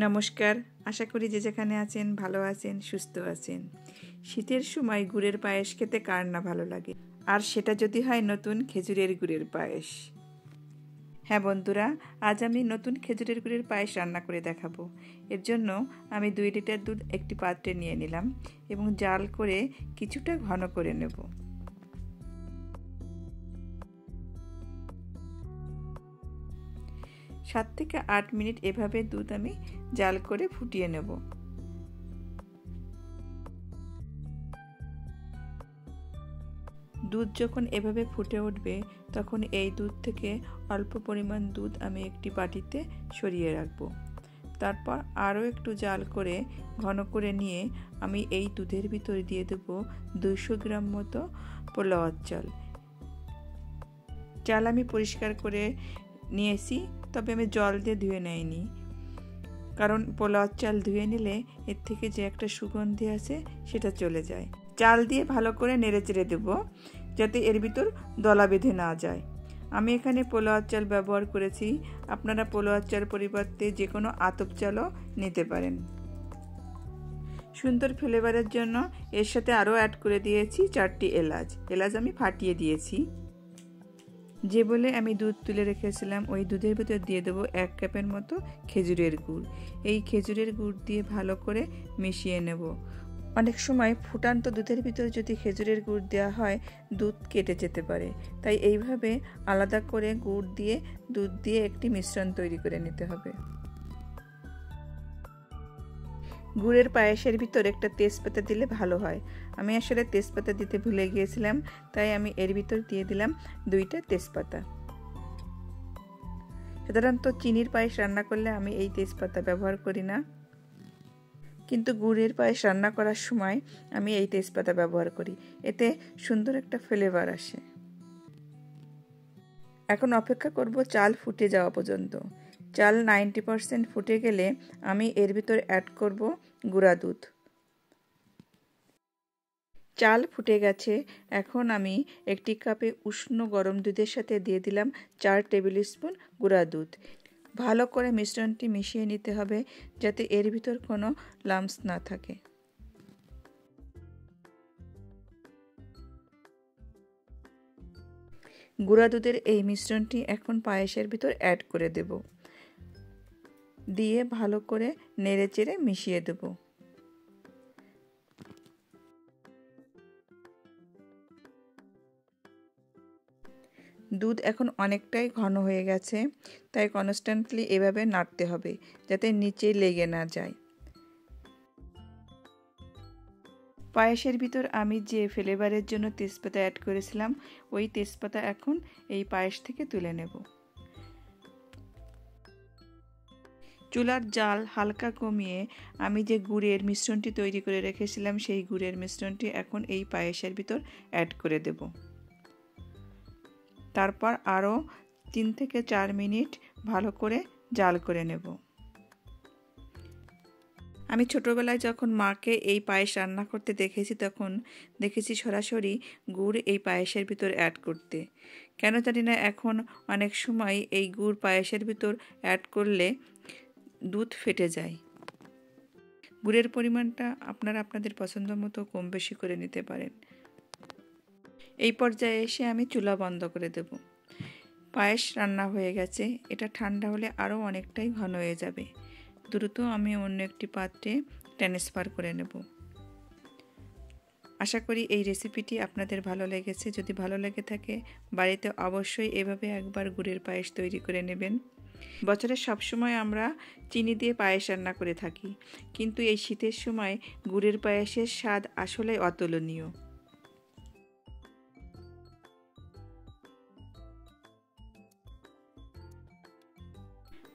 নমস্কার, আশা করি যে যেখানে আছেন ভালো আছেন, সুস্থ আছেন। শীতের সময় গুড়ের পায়েস খেতে কার না ভালো লাগে, আর সেটা যদি হয় নতুন খেজুরের গুড়ের পায়েস। হ্যাঁ বন্ধুরা, আজ আমি নতুন খেজুরের গুড়ের পায়েস রান্না করে দেখাবো। এর জন্য আমি 2 লিটার দুধ একটি পাত্রে নিয়ে নিলাম এবং জাল করে কিছুটা ঘন করে নেব। 7 থেকে 8 মিনিট এভাবে দুধ আমি জাল করে ফুটিয়ে নেব। দুধ যখন এভাবে ফুটে উঠবে তখন এই দুধ থেকে অল্প পরিমাণ দুধ আমি একটি বাটিতে সরিয়ে রাখব। তারপর আরও একটু জাল করে ঘন করে নিয়ে আমি এই দুধের ভিতরে দিয়ে দেব 200 গ্রাম মতো পোলাওয়ার চাল। চাল আমি পরিষ্কার করে নিয়েছি, তবে আমি জল দিয়ে ধুয়ে নেইনি, কারণ পোলাওয়ার চাল ধুয়ে নিলে এর থেকে যে একটা সুগন্ধি আছে সেটা চলে যায়। চাল দিয়ে ভালো করে নেড়েচেড়ে দেব যাতে এর ভিতর দলা বেঁধে না যায়। আমি এখানে পোলাওয়ার চাল ব্যবহার করেছি, আপনারা পোলাওয়ার চাল পরিবর্তে যে কোনো আতপ চালও নিতে পারেন। সুন্দর ফ্লেভারের জন্য এর সাথে আরও অ্যাড করে দিয়েছি 4টি এলাচ আমি ফাটিয়ে দিয়েছি। যে বলে আমি দুধ তুলে রেখেছিলাম ওই দুধের ভিতর দিয়ে দেবো 1 কাপের মতো খেজুরের গুড়। এই খেজুরের গুড় দিয়ে ভালো করে মিশিয়ে নেব। অনেক সময় ফুটান্ত দুধের ভিতরে যদি খেজুরের গুড় দেওয়া হয় দুধ কেটে যেতে পারে, তাই এইভাবে আলাদা করে গুড় দিয়ে দুধ দিয়ে একটি মিশ্রণ তৈরি করে নিতে হবে। গুড়ের পায়েসের ভিতর একটা তেজপাতা দিলে ভালো হয়। আমি আসলে তেজপাতা দিতে ভুলে গিয়েছিলাম, তাই আমি এর ভিতর দিয়ে দিলাম 2টা তেজপাতা। সাধারণত চিনির পায়েস রান্না করলে আমি এই তেজপাতা ব্যবহার করি না, কিন্তু গুড়ের পায়েস রান্না করার সময় আমি এই তেজপাতা ব্যবহার করি, এতে সুন্দর একটা ফ্লেভার আসে। এখন অপেক্ষা করব চাল ফুটে যাওয়া পর্যন্ত। চাল 90% ফুটে গেলে আমি এর ভিতর অ্যাড করব গুঁড়া দুধ। চাল ফুটে গেছে, এখন আমি একটি কাপে উষ্ণ গরম দুধের সাথে দিয়ে দিলাম 4 টেবিল স্পুন গুঁড়া দুধ। ভালো করে মিশ্রণটি মিশিয়ে নিতে হবে যাতে এর ভিতর কোনো লাম্পস না থাকে। গুঁড়া দুধের এই মিশ্রণটি এখন পায়েসের ভিতর অ্যাড করে দেব, দিয়ে ভালো করে নেড়েচেড়ে মিশিয়ে দেব। দুধ এখন অনেকটাই ঘন হয়ে গেছে, তাই কনস্ট্যান্টলি এভাবে নাড়তে হবে যাতে নিচে লেগে না যায়। পায়েসের ভিতর আমি যে ফ্লেভারের জন্য তেজপাতা অ্যাড করেছিলাম ওই তেজপাতা এখন এই পায়েস থেকে তুলে নেব। চুলার জাল হালকা কমিয়ে আমি যে গুড়ের মিশ্রণটি তৈরি করে রেখেছিলাম সেই গুড়ের মিশ্রণটি এখন এই পায়েসের ভিতর অ্যাড করে দেব। তারপর আরও 3 থেকে 4 মিনিট ভালো করে জাল করে নেব। আমি ছোটোবেলায় যখন মাকে এই পায়েস রান্না করতে দেখেছি তখন দেখেছি সরাসরি গুড় এই পায়েসের ভিতর অ্যাড করতে। কেন জানি না এখন অনেক সময় এই গুড় পায়েসের ভিতর অ্যাড করলে দুধ ফেটে যায়। গুড়ের পরিমাণটা আপনারা আপনাদের পছন্দ মতো কম বেশি করে নিতে পারেন। এই পর্যায়ে এসে আমি চুলা বন্ধ করে দেব। পায়েস রান্না হয়ে গেছে, এটা ঠান্ডা হলে আরও অনেকটাই ঘন হয়ে যাবে। দ্রুত আমি অন্য একটি পাত্রে ট্রান্সফার করে নেব। আশা করি এই রেসিপিটি আপনাদের ভালো লেগেছে। যদি ভালো লেগে থাকে বাড়িতে অবশ্যই এভাবে একবার গুড়ের পায়েস তৈরি করে নেবেন। বছরের সব সময় আমরা চিনি দিয়ে পায়েস রান্না করে থাকি, কিন্তু এই শীতের সময় গুড়ের পায়েসের স্বাদ আসলে অতুলনীয়।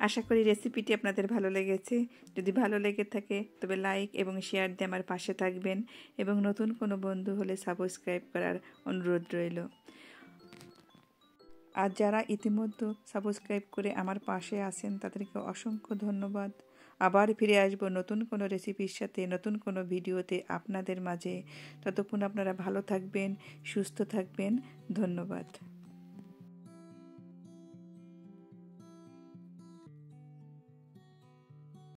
আশা করি রেসিপিটি আপনাদের ভালো লেগেছে। যদি ভালো লেগে থাকে তবে লাইক এবং শেয়ার দিয়ে আমার পাশে থাকবেন, এবং নতুন কোনো বন্ধু হলে সাবস্ক্রাইব করার অনুরোধ রইল। আর যারা ইতিমধ্যে সাবস্ক্রাইব করে আমার পাশে আছেন তাদেরকে অসংখ্য ধন্যবাদ। আবার ফিরে আসবো নতুন কোনো রেসিপির সাথে, নতুন কোনো ভিডিওতে আপনাদের মাঝে। ততক্ষণ আপনারা ভালো থাকবেন, সুস্থ থাকবেন। ধন্যবাদ।